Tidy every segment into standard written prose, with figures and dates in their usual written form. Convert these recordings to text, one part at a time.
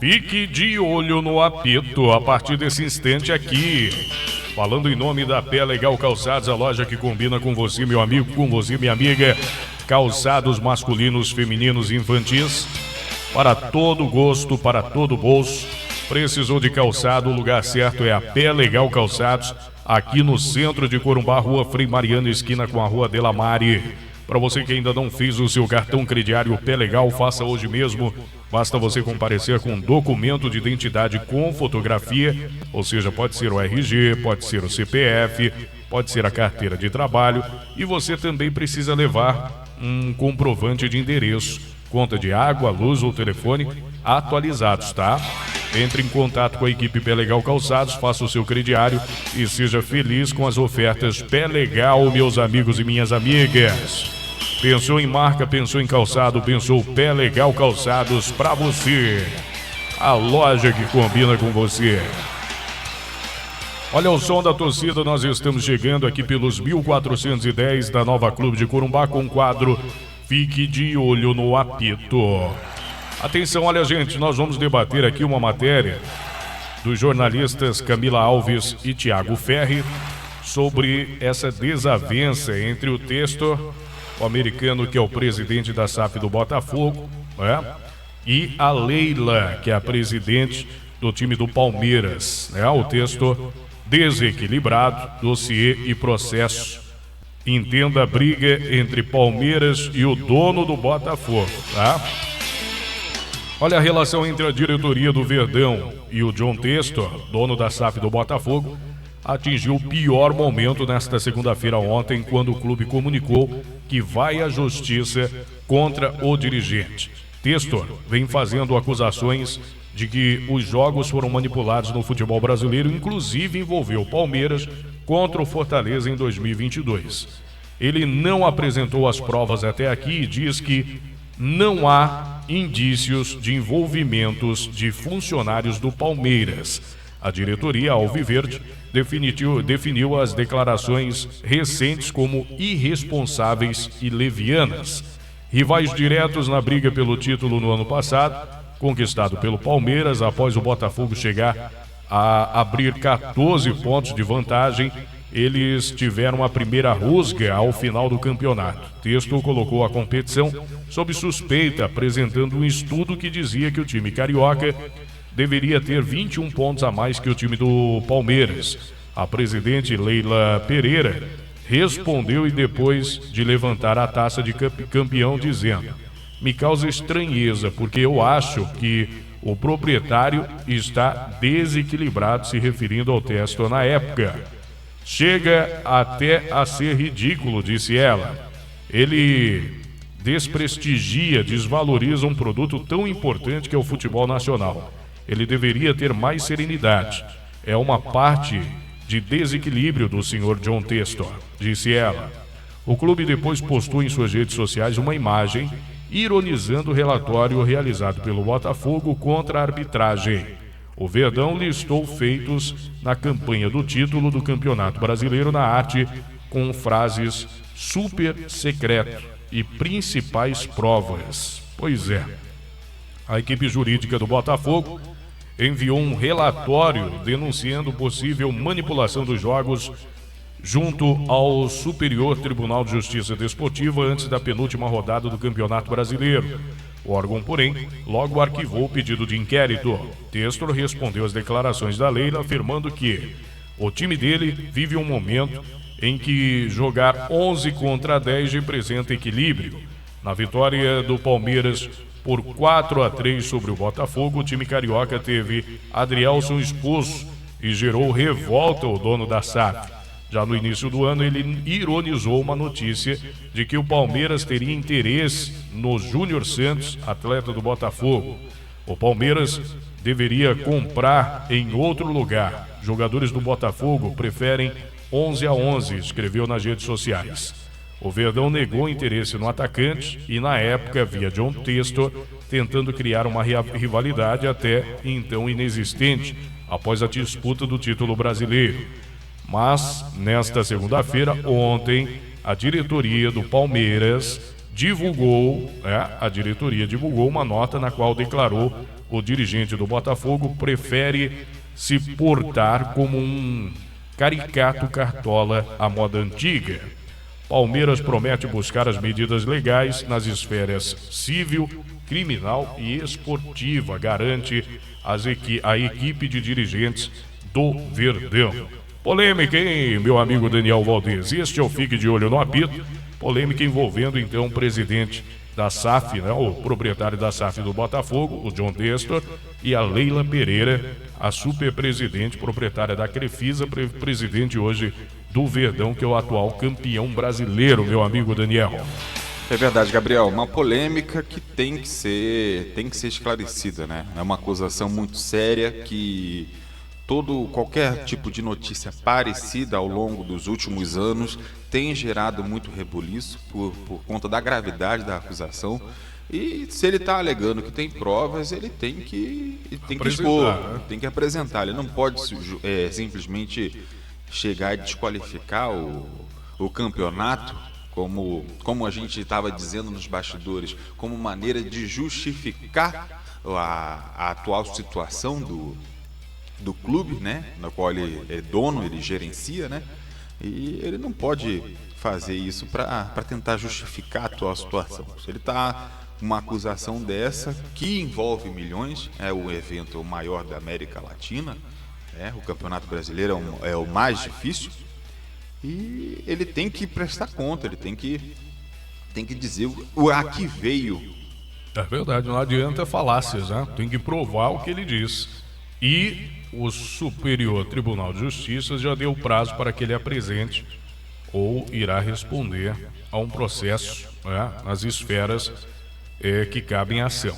Fique de olho no apito a partir desse instante aqui. Falando em nome da Pé Legal Calçados, a loja que combina com você, meu amigo, com você, minha amiga. Calçados masculinos, femininos e infantis. Para todo gosto, para todo bolso. Precisou de calçado, o lugar certo é a Pé Legal Calçados. Aqui no centro de Corumbá, Rua Frei Mariano, esquina com a Rua Delamare. Para você que ainda não fez o seu cartão crediário Pé Legal, faça hoje mesmo. Basta você comparecer com um documento de identidade com fotografia, ou seja, pode ser o RG, pode ser o CPF, pode ser a carteira de trabalho, e você também precisa levar um comprovante de endereço, conta de água, luz ou telefone atualizados, tá? Entre em contato com a equipe Pé Legal Calçados, faça o seu crediário e seja feliz com as ofertas Pé Legal, meus amigos e minhas amigas. Pensou em marca, pensou em calçado, pensou Pé Legal Calçados pra você. A loja que combina com você. Olha o som da torcida, nós estamos chegando aqui pelos 1410 da Nova Clube de Corumbá com o quadro Fique de Olho no Apito. Atenção, olha gente, nós vamos debater aqui uma matéria dos jornalistas Camila Alves e Tiago Ferri sobre essa desavença entre o texto, o americano que é o presidente da SAF do Botafogo, e a Leila, que é a presidente do time do Palmeiras. O texto desequilibrado, dossiê e processo. Entenda a briga entre Palmeiras e o dono do Botafogo, tá? Olha a relação entre a diretoria do Verdão e o John Testor, dono da SAF do Botafogo, atingiu o pior momento nesta segunda-feira ontem, quando o clube comunicou que vai à justiça contra o dirigente. Testor vem fazendo acusações de que os jogos foram manipulados no futebol brasileiro, inclusive envolveu o Palmeiras contra o Fortaleza em 2022. Ele não apresentou as provas até aqui e diz que não há indícios de envolvimentos de funcionários do Palmeiras. A diretoria alviverde definiu as declarações recentes como irresponsáveis e levianas. Rivais diretos na briga pelo título no ano passado, conquistado pelo Palmeiras após o Botafogo chegar a abrir 14 pontos de vantagem, eles tiveram a primeira rusga ao final do campeonato. Texto colocou a competição sob suspeita, apresentando um estudo que dizia que o time carioca deveria ter 21 pontos a mais que o time do Palmeiras. A presidente Leila Pereira respondeu e depois de levantar a taça de campeão dizendo: me causa estranheza porque eu acho que o proprietário está desequilibrado, se referindo ao Testor na época. Chega até a ser ridículo, disse ela. Ele desprestigia, desvaloriza um produto tão importante que é o futebol nacional. Ele deveria ter mais serenidade. É uma parte de desequilíbrio do senhor John Testor, disse ela. O clube depois postou em suas redes sociais uma imagem ironizando o relatório realizado pelo Botafogo contra a arbitragem. O Verdão listou feitos na campanha do título do Campeonato Brasileiro na arte com frases super secreto e principais provas. Pois é, a equipe jurídica do Botafogo enviou um relatório denunciando possível manipulação dos jogos junto ao Superior Tribunal de Justiça Desportiva antes da penúltima rodada do Campeonato Brasileiro. O órgão, porém, logo arquivou o pedido de inquérito. Testor respondeu às declarações da Leila, afirmando que o time dele vive um momento em que jogar 11 contra 10 representa equilíbrio. Na vitória do Palmeiras por 4-3 sobre o Botafogo, o time carioca teve Adrielson expulso e gerou revolta ao dono da SAF. Já no início do ano, ele ironizou uma notícia de que o Palmeiras teria interesse no Júnior Santos, atleta do Botafogo. O Palmeiras deveria comprar em outro lugar. Jogadores do Botafogo preferem 11-11, escreveu nas redes sociais. O Verdão negou interesse no atacante e, na época, via John Testor, tentando criar uma rivalidade até então inexistente, após a disputa do título brasileiro. Mas, nesta segunda-feira, ontem, a diretoria do Palmeiras a diretoria divulgou uma nota na qual declarou o dirigente do Botafogo prefere se portar como um caricato cartola à moda antiga. Palmeiras promete buscar as medidas legais nas esferas civil, criminal e esportiva, garante a equipe de dirigentes do Verdão. Polêmica, hein, meu amigo Daniel Valdez? Este é o Fique de Olho no Apito. Polêmica envolvendo, então, o presidente da SAF, né, o proprietário da SAF do Botafogo, o John Destor, e a Leila Pereira, a superpresidente, proprietária da Crefisa, presidente hoje do Verdão, que é o atual campeão brasileiro, meu amigo Daniel. É verdade, Gabriel, uma polêmica que tem que ser esclarecida, né? É uma acusação muito séria que qualquer tipo de notícia parecida ao longo dos últimos anos tem gerado muito rebuliço por conta da gravidade da acusação. E se ele está alegando que tem provas, ele tem que expor, né? Tem que apresentar. Ele não pode simplesmente chegar e desqualificar o campeonato, como a gente estava dizendo nos bastidores, como maneira de justificar a atual situação do clube, né, no qual ele é dono, ele gerencia, né, e ele não pode fazer isso para tentar justificar a atual situação. Se ele está com uma acusação dessa, que envolve milhões, é o evento maior da América Latina, o Campeonato Brasileiro é o mais difícil, e ele tem que prestar conta, ele tem que dizer a que veio. É verdade, não adianta falácias, né? Tem que provar o que ele diz. E o Superior Tribunal de Justiça já deu prazo para que ele apresente ou irá responder a um processo, né, nas esferas que cabem à ação.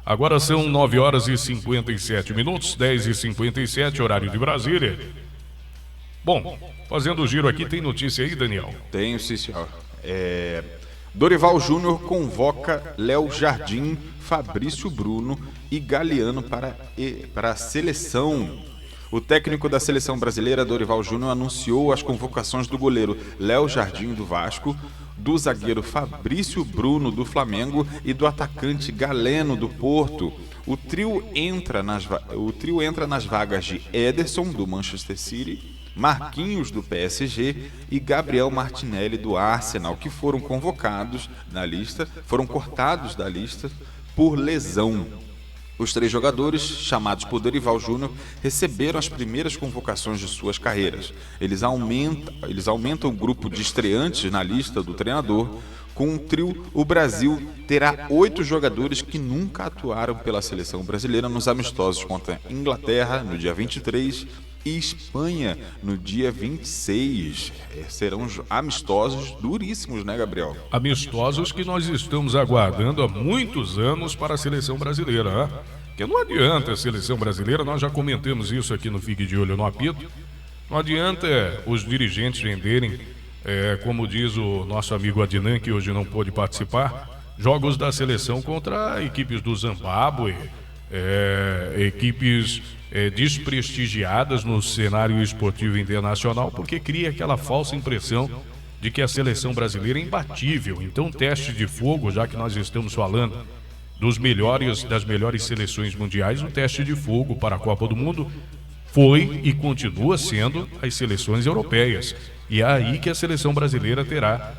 Agora são 9h57, 10h57, horário de Brasília. Bom, fazendo o giro aqui, tem notícia aí, Daniel? Tenho, sim, senhor. Dorival Júnior convoca Léo Jardim, Fabrício Bruno e Galeano para a seleção. O técnico da seleção brasileira, Dorival Júnior, anunciou as convocações do goleiro Léo Jardim, do Vasco, do zagueiro Fabrício Bruno, do Flamengo, e do atacante Galeno, do Porto. O trio entra nas vagas de Ederson, do Manchester City, Marquinhos, do PSG, e Gabriel Martinelli, do Arsenal, que foram cortados da lista por lesão. Os 3 jogadores, chamados por Dorival Júnior, receberam as primeiras convocações de suas carreiras. Eles aumentam o grupo de estreantes na lista do treinador. Com um trio, o Brasil terá 8 jogadores que nunca atuaram pela seleção brasileira nos amistosos contra Inglaterra, no dia 23, e Espanha, no dia 26. Serão amistosos duríssimos, né, Gabriel? Amistosos que nós estamos aguardando há muitos anos para a seleção brasileira, né? Porque não adianta a seleção brasileira, nós já comentamos isso aqui no Fique de Olho no Apito, não adianta os dirigentes venderem, como diz o nosso amigo Adnan, que hoje não pôde participar, jogos da seleção contra equipes do Zimbábue, equipes desprestigiadas no cenário esportivo internacional, porque cria aquela falsa impressão de que a seleção brasileira é imbatível. Então, teste de fogo, já que nós estamos falando das melhores seleções mundiais, o teste de fogo para a Copa do Mundo foi e continua sendo as seleções europeias. E é aí que a seleção brasileira terá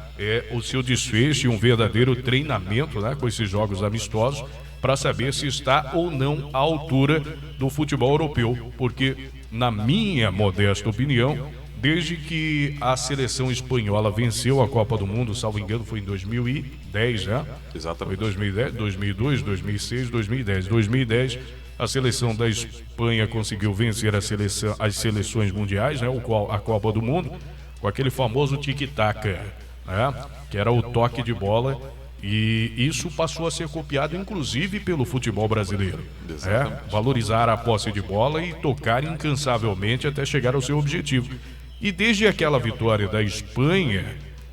o seu desfecho e um verdadeiro treinamento, né, com esses jogos amistosos, para saber se está ou não à altura do futebol europeu. Porque, na minha modesta opinião, desde que a seleção espanhola venceu a Copa do Mundo, salvo engano, foi em 2010, né? Exatamente. Foi 2010, 2002, 2006, 2010. 2010, a seleção da Espanha conseguiu vencer as seleções mundiais, né? A Copa do Mundo, com aquele famoso tic-tac, né? Que era o toque de bola. E isso passou a ser copiado, inclusive, pelo futebol brasileiro. Valorizar a posse de bola e tocar incansavelmente até chegar ao seu objetivo. E desde aquela vitória da Espanha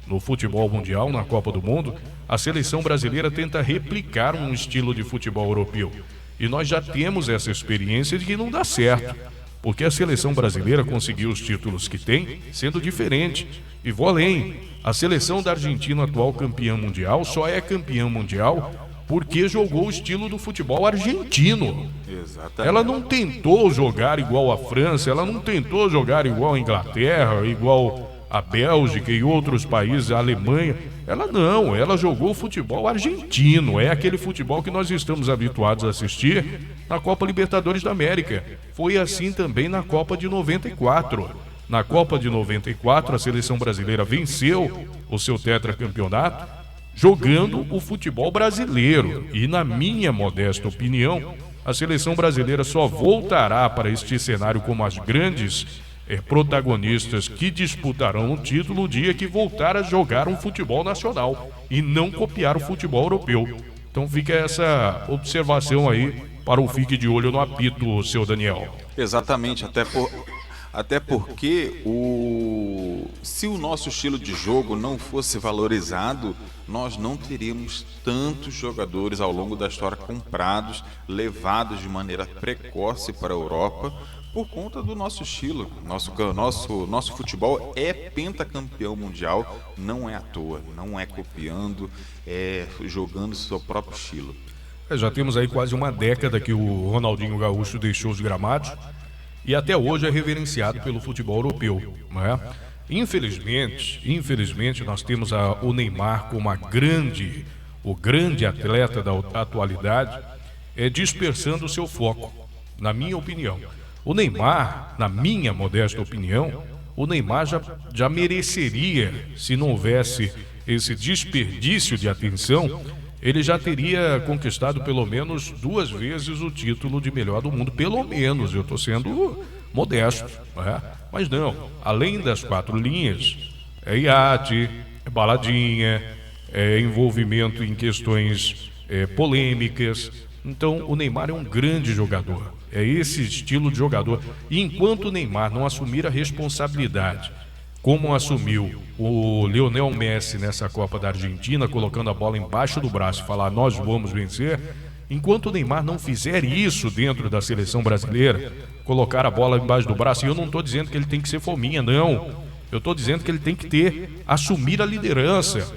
no futebol mundial, na Copa do Mundo, a seleção brasileira tenta replicar um estilo de futebol europeu. E nós já temos essa experiência de que não dá certo. porque a seleção brasileira conseguiu os títulos que tem sendo diferente. E vou além, a seleção da Argentina, atual campeã mundial, só é campeã mundial porque jogou o estilo do futebol argentino. Exatamente. Ela não tentou jogar igual a França, ela não tentou jogar igual a Inglaterra, igual a Bélgica e outros países, a Alemanha. Ela jogou o futebol argentino, é aquele futebol que nós estamos habituados a assistir na Copa Libertadores da América. Foi assim também na Copa de 94. Na Copa de 94, a seleção brasileira venceu o seu tetracampeonato jogando o futebol brasileiro. E na minha modesta opinião, a seleção brasileira só voltará para este cenário como as grandes protagonistas que disputarão o título o dia que voltar a jogar um futebol nacional e não copiar o futebol europeu. Então fica essa observação aí para o Fique de Olho no Apito, seu Daniel. Exatamente, até porque se o nosso estilo de jogo não fosse valorizado, nós não teríamos tantos jogadores ao longo da história comprados, levados de maneira precoce para a Europa, por conta do nosso estilo. Nosso futebol é pentacampeão mundial, não é à toa, não é copiando, é jogando seu próprio estilo. Já temos aí quase uma década que o Ronaldinho Gaúcho deixou os gramados e até hoje é reverenciado pelo futebol europeu, não é? Infelizmente nós temos o Neymar como o grande atleta da atualidade, dispersando o seu foco, na minha opinião. O Neymar, na minha modesta opinião, o Neymar já mereceria, se não houvesse esse desperdício de atenção, ele já teria conquistado pelo menos 2 vezes o título de melhor do mundo, pelo menos, eu estou sendo modesto, né? Mas não, além das 4 linhas, é iate, é baladinha, é envolvimento em questões polêmicas. Então o Neymar é um grande jogador, é esse estilo de jogador. E enquanto o Neymar não assumir a responsabilidade, como assumiu o Lionel Messi nessa Copa da Argentina, colocando a bola embaixo do braço e falar, nós vamos vencer, enquanto o Neymar não fizer isso dentro da seleção brasileira, colocar a bola embaixo do braço, e eu não estou dizendo que ele tem que ser fominha, não. Eu estou dizendo que ele tem que assumir a liderança.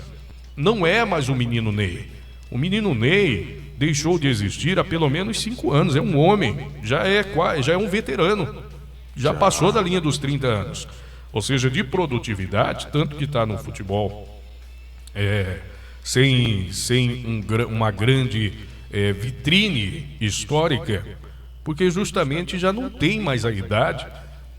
Não é mais o menino Ney. O menino Ney deixou de existir há pelo menos 5 anos, é um homem, já é um veterano, já passou da linha dos 30 anos. Ou seja, de produtividade, tanto que está no futebol sem uma grande vitrine histórica, porque justamente já não tem mais a idade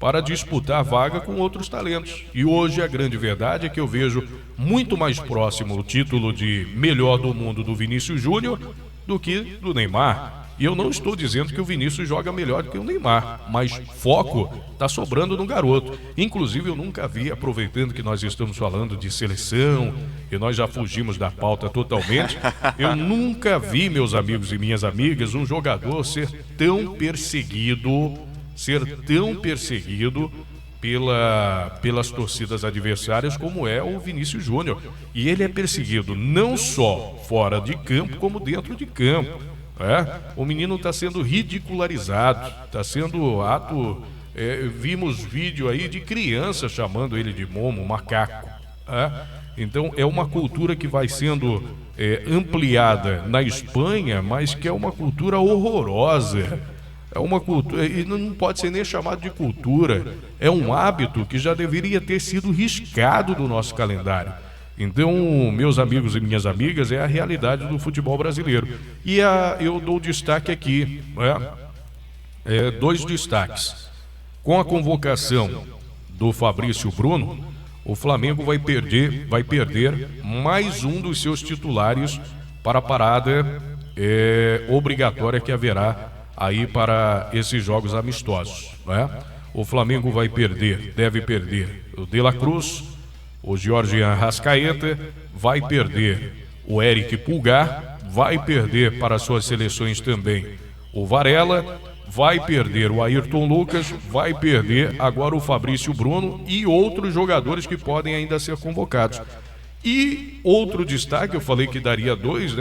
para disputar a vaga com outros talentos. E hoje a grande verdade é que eu vejo muito mais próximo o título de melhor do mundo do Vinícius Júnior do que do Neymar. E eu não estou dizendo que o Vinícius joga melhor do que o Neymar, mas foco está sobrando no garoto. Inclusive eu nunca vi, aproveitando que nós estamos falando de seleção, e nós já fugimos da pauta totalmente, eu nunca vi, meus amigos e minhas amigas, um jogador ser tão perseguido pelas torcidas adversárias como é o Vinícius Júnior. E ele é perseguido não só fora de campo, como dentro de campo. O menino está sendo ridicularizado, está sendo vimos vídeo aí de criança chamando ele de momo, macaco. Então é uma cultura que vai sendo ampliada na Espanha, mas que é uma cultura horrorosa. É uma cultura, e não pode ser nem chamado de cultura, é um hábito que já deveria ter sido riscado do nosso calendário. Então, meus amigos e minhas amigas, é a realidade do futebol brasileiro. E eu dou destaque aqui, 2 destaques. Com a convocação do Fabrício Bruno, o Flamengo vai perder mais um dos seus titulares para a parada obrigatória que haverá aí para esses jogos amistosos. O Flamengo deve perder o De La Cruz, o Jorge Arrascaeta, vai perder o Eric Pulgar, vai perder para suas seleções também o Varela, vai perder o Ayrton Lucas, vai perder agora o Fabrício Bruno e outros jogadores que podem ainda ser convocados. E outro destaque, eu falei que daria 2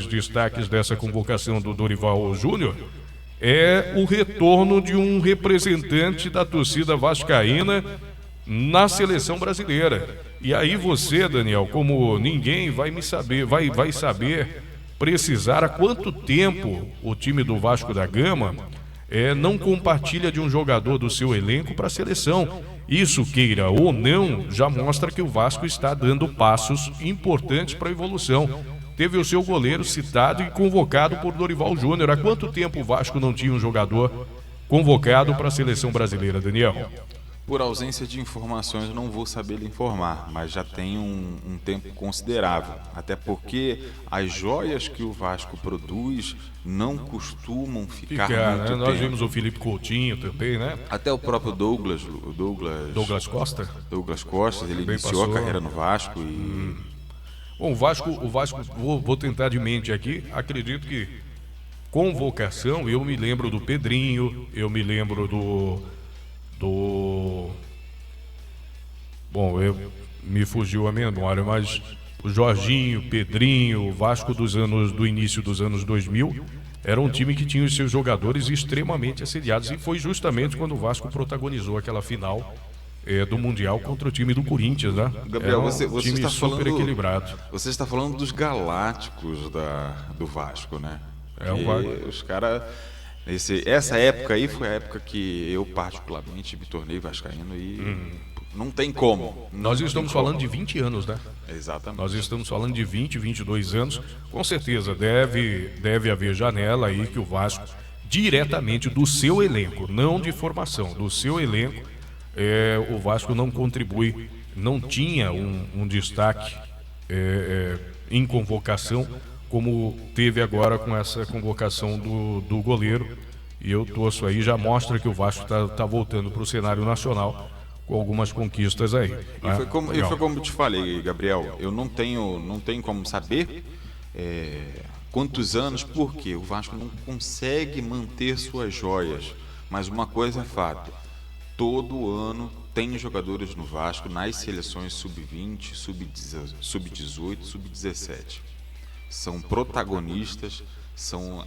destaques dessa convocação do Dorival Júnior, é o retorno de um representante da torcida vascaína na seleção brasileira. E aí você, Daniel, como ninguém vai saber precisar há quanto tempo o time do Vasco da Gama não compartilha de um jogador do seu elenco para a seleção. Isso, queira ou não, já mostra que o Vasco está dando passos importantes para a evolução. Teve o seu goleiro citado e convocado por Dorival Júnior. Há quanto tempo o Vasco não tinha um jogador convocado para a seleção brasileira, Daniel? Por ausência de informações, eu não vou saber lhe informar, mas já tem um tempo considerável. Até porque as joias que o Vasco produz não costumam ficar muito tempo. Nós vimos o Felipe Coutinho também, né? Até o próprio Douglas Costa. Douglas Costa, ele iniciou a carreira no Vasco e... Bom, o Vasco vou tentar de mente aqui, acredito que convocação, eu me lembro do Pedrinho, eu me lembro Bom, me fugiu a memória, mas o Jorginho, Pedrinho, o Vasco do início dos anos 2000, era um time que tinha os seus jogadores extremamente assediados, e foi justamente quando o Vasco protagonizou aquela final do Mundial contra o time do Corinthians, né? Gabriel, você time está super equilibrado. Você está falando dos galácticos do Vasco, né? Os caras... Essa época aí foi a época que eu particularmente me tornei vascaíno e não tem como. Nós estamos falando de 20 anos, né? Exatamente. Nós estamos falando de 20, 22 anos. Com certeza deve haver janela aí que o Vasco, diretamente do seu elenco, não de formação, do seu elenco, o Vasco não contribui, não tinha um destaque em convocação, como teve agora com essa convocação do goleiro. E eu torço aí, já mostra que o Vasco tá voltando para o cenário nacional com algumas conquistas aí. E foi como eu te falei, Gabriel, eu não tenho como saber quantos anos, porque o Vasco não consegue manter suas joias. Mas uma coisa é fato, todo ano tem jogadores no Vasco nas seleções sub-20, sub-18, sub-17. São protagonistas, são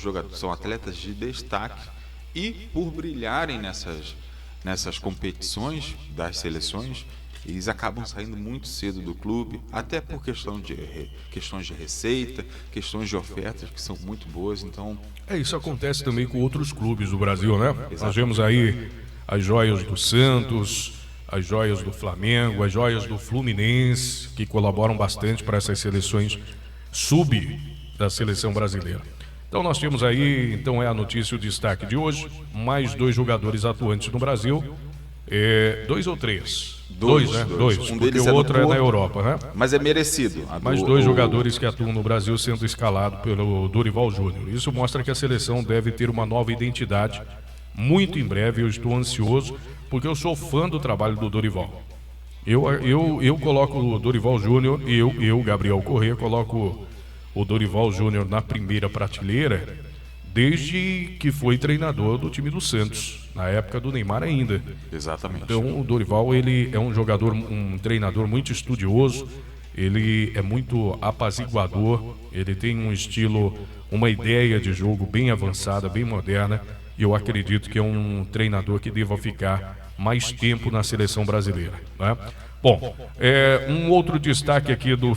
jogadores, são atletas de destaque, e por brilharem nessas competições das seleções, eles acabam saindo muito cedo do clube, até por questões de receita, questões de ofertas que são muito boas. Então isso acontece também com outros clubes do Brasil, né? Exatamente. Nós vemos aí as joias do Santos, as joias do Flamengo, as joias do Fluminense, que colaboram bastante para essas seleções sub da seleção brasileira. Então nós temos aí, então é a notícia, o destaque de hoje, mais 2 jogadores atuantes no Brasil, 2 ou 3? Dois, né? Dois, um porque deles o outro é na Europa, né? Mas é merecido. Mais 2 jogadores que atuam no Brasil sendo escalados pelo Dorival Júnior. Isso mostra que a seleção deve ter uma nova identidade muito em breve. Eu estou ansioso, porque eu sou fã do trabalho do Dorival. Eu coloco o Dorival Júnior, Gabriel Corrêa, coloco o Dorival Júnior na primeira prateleira desde que foi treinador do time do Santos, na época do Neymar ainda. Exatamente. Então o Dorival, ele é um jogador, um treinador muito estudioso, ele é muito apaziguador, ele tem um estilo, uma ideia de jogo bem avançada, bem moderna, e eu acredito que é um treinador que deva ficar mais tempo na seleção brasileira, né? Bom, um outro destaque aqui do